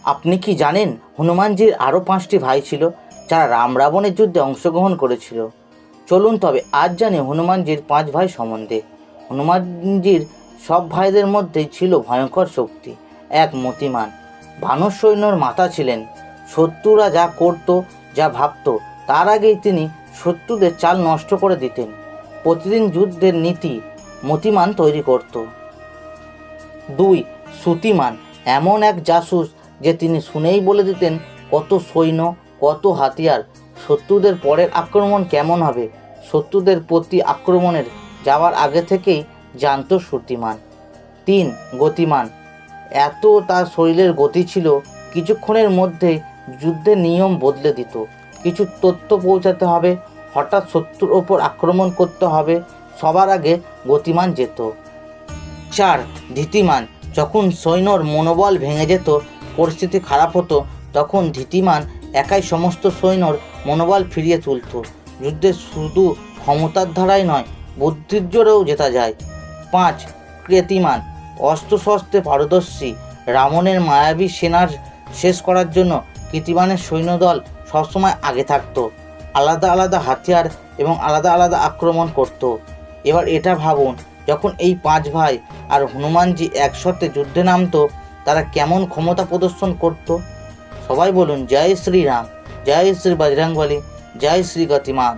আপনি কি জানেন হনুমানজির আরও 5টি ভাই ছিল যারা রাম রাবণের যুদ্ধে অংশগ্রহণ করেছিল? চলুন তবে আজ জানি হনুমানজির 5 ভাই সম্বন্ধে। হনুমানজির সব ভাইদের মধ্যেই ছিল ভয়ঙ্কর শক্তি, এক মতিমান। বানর সৈন্যর মাতা ছিলেন। শত্রুরা যা করত, যা ভাবত, তার আগেই তিনি শত্রুদের চাল নষ্ট করে দিতেন। প্রতিদিন যুদ্ধের নীতি মতিমান তৈরি করত। 2. শ্রুতিমান, এমন এক জাসুস যে তিনি শুনেই বলে দিতেন কত সৈন্য, কত হাতিয়ার, শত্রুদের পরের আক্রমণ কেমন হবে। শত্রুদের প্রতি আক্রমণের যাওয়ার আগে থেকেই জানত শ্রুতিমান। 3. গতিমান, এত তার শরীরের গতি ছিল, কিছুক্ষণের মধ্যেই যুদ্ধের নিয়ম বদলে দিত। কিছু তথ্য পৌঁছাতে হবে, হঠাৎ শত্রুর ওপর আক্রমণ করতে হবে, সবার আগে গতিমান যেত। 4. ধীতিমান, যখন সৈন্যর মনোবল ভেঙে যেত, পরিস্থিতি খারাপ হতো, তখন ধীতিমান একাই সমস্ত সৈন্যর মনোবল ফিরিয়ে তুলত। যুদ্ধে শুধু ক্ষমতার ধারাই নয়, বুদ্ধির জোরেও জেতা যায়। 5. কৃতিমান, অস্ত্রশস্ত্রে পারদর্শী। রাবণের মায়াবী সেনার শেষ করার জন্য কৃতিমানের সৈন্যদল সবসময় আগে থাকত, আলাদা আলাদা হাতিয়ার এবং আলাদা আলাদা আক্রমণ করত। এবার এটা ভাবুন, যখন এই 5 ভাই আর হনুমানজি একসাথে যুদ্ধে নামতো, তারা কেমন ক্ষমতা প্রদর্শন করত। সবাই বলুন জয় শ্রীরাম, জয় শ্রী বজরংবলী, জয় শ্রী গতিমান।